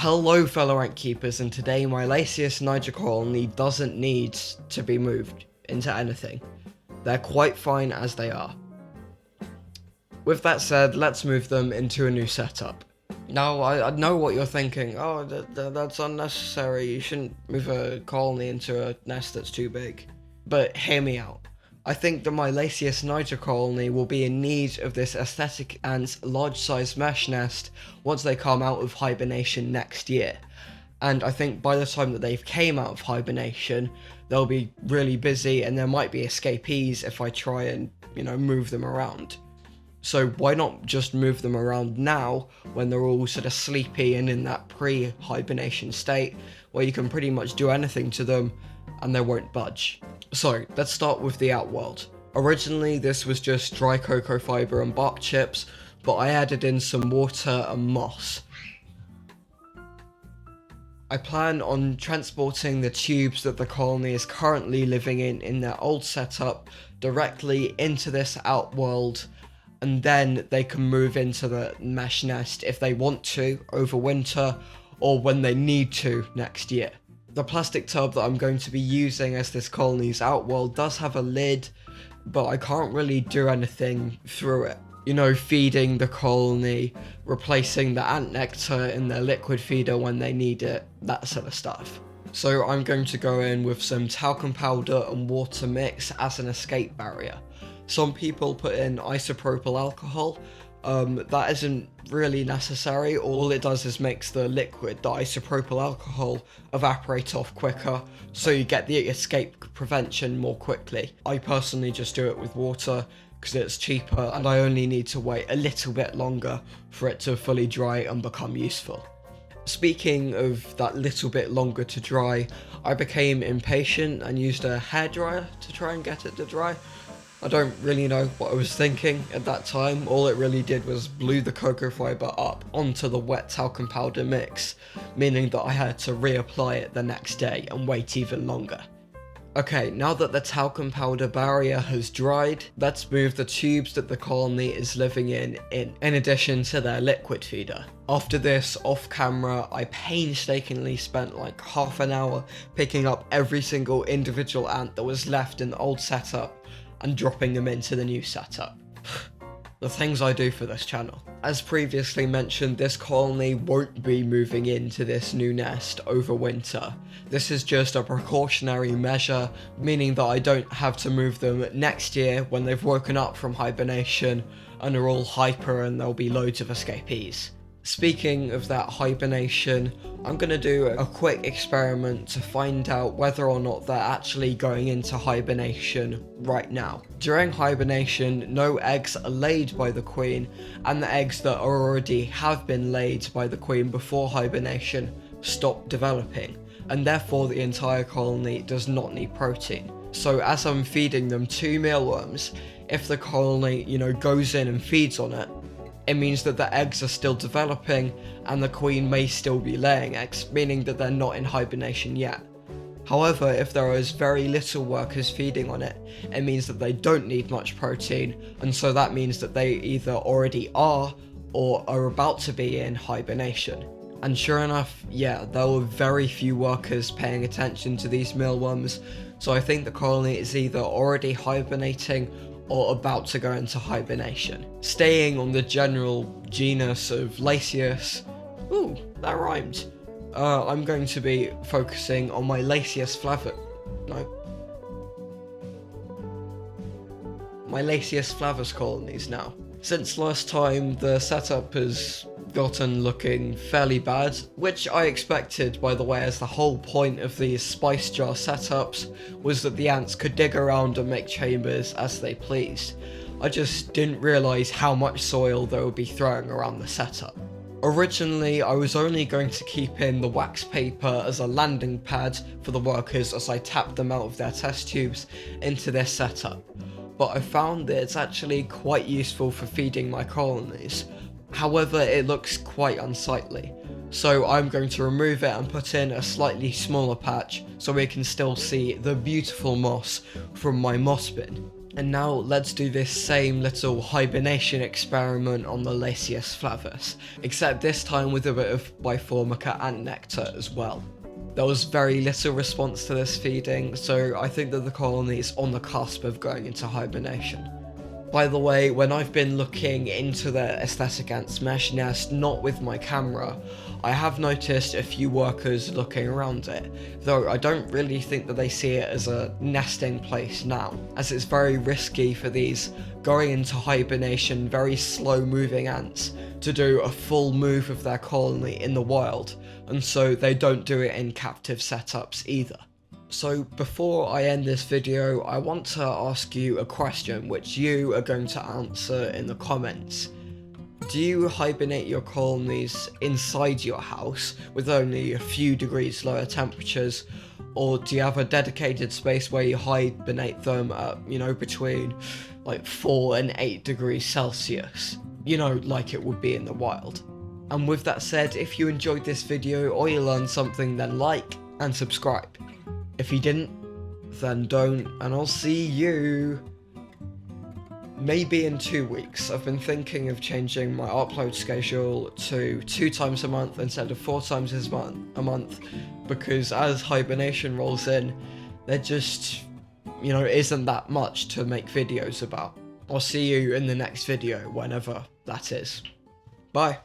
Hello fellow ant keepers, and today my Lasius Niger colony doesn't need to be moved into anything. They're quite fine as they are. With that said, let's move them into a new setup. Now, I know what you're thinking. Oh, that's unnecessary. You shouldn't move a colony into a nest that's too big. But hear me out. I think that my Lasius Niger colony will be in need of this Aesthetic Ants large-sized mesh nest once they come out of hibernation next year. And I think by the time that they've came out of hibernation, they'll be really busy and there might be escapees if I try and, move them around. So why not just move them around now when they're all sort of sleepy and in that pre-hibernation state where you can pretty much do anything to them and they won't budge. So let's start with the outworld. Originally this was just dry cocoa fibre and bark chips, but I added in some water and moss. I plan on transporting the tubes that the colony is currently living in their old setup directly into this outworld, and then they can move into the mesh nest if they want to over winter or when they need to next year. The plastic tub that I'm going to be using as this colony's outworld does have a lid, but I can't really do anything through it. Feeding the colony, replacing the ant nectar in their liquid feeder when they need it, that sort of stuff. So I'm going to go in with some talcum powder and water mix as an escape barrier. Some people put in isopropyl alcohol. That isn't really necessary. All it does is makes the liquid, the isopropyl alcohol, evaporate off quicker, so you get the escape prevention more quickly. I personally just do it with water because it's cheaper and I only need to wait a little bit longer for it to fully dry and become useful. Speaking of that little bit longer to dry, I became impatient and used a hairdryer to try and get it to dry. I don't really know what I was thinking at that time. All it really did was blew the cocoa fibre up onto the wet talcum powder mix, meaning that I had to reapply it the next day and wait even longer. Okay, now that the talcum powder barrier has dried, let's move the tubes that the colony is living in addition to their liquid feeder. After this, off camera, I painstakingly spent like half an hour picking up every single individual ant that was left in the old setup and dropping them into the new setup. The things I do for this channel. As previously mentioned, this colony won't be moving into this new nest over winter. This is just a precautionary measure, meaning that I don't have to move them next year when they've woken up from hibernation and are all hyper and there'll be loads of escapees. Speaking of that hibernation, I'm going to do a quick experiment to find out whether or not they're actually going into hibernation right now. During hibernation, no eggs are laid by the queen, and the eggs that already have been laid by the queen before hibernation stop developing, and therefore the entire colony does not need protein. So as I'm feeding them 2 mealworms, if the colony, goes in and feeds on it, it means that the eggs are still developing and the queen may still be laying eggs, meaning that they're not in hibernation yet. However, if there is very little workers feeding on it, it means that they don't need much protein, and so that means that they either already are or are about to be in hibernation. And sure enough, yeah, there were very few workers paying attention to these mealworms, so I think the colony is either already hibernating or about to go into hibernation. Staying on the general genus of Lasius, ooh, that rhymed. I'm going to be focusing on my Lasius flavus colonies now. Since last time, the setup has gotten looking fairly bad, which I expected, by the way, as the whole point of these spice jar setups was that the ants could dig around and make chambers as they pleased. I just didn't realise how much soil they would be throwing around the setup. Originally, I was only going to keep in the wax paper as a landing pad for the workers as I tapped them out of their test tubes into this setup, but I found that it's actually quite useful for feeding my colonies. However, it looks quite unsightly, so I'm going to remove it and put in a slightly smaller patch so we can still see the beautiful moss from my moss bin. And now let's do this same little hibernation experiment on the Lasius flavus, except this time with a bit of Biformica ant nectar as well. There was very little response to this feeding, so I think that the colony is on the cusp of going into hibernation. By the way, when I've been looking into the Aesthetic Ants mesh nest, not with my camera, I have noticed a few workers looking around it, though I don't really think that they see it as a nesting place now, as it's very risky for these going into hibernation, very slow moving ants to do a full move of their colony in the wild, and so they don't do it in captive setups either. So before I end this video, I want to ask you a question which you are going to answer in the comments. Do you hibernate your colonies inside your house with only a few degrees lower temperatures, or do you have a dedicated space where you hibernate them at, between like 4 and 8 degrees Celsius, like it would be in the wild? And with that said, if you enjoyed this video or you learned something, then like and subscribe. If you didn't, then don't, and I'll see you maybe in 2 weeks. I've been thinking of changing my upload schedule to 2 times a month instead of 4 times a month, because as hibernation rolls in, there just, isn't that much to make videos about. I'll see you in the next video, whenever that is. Bye.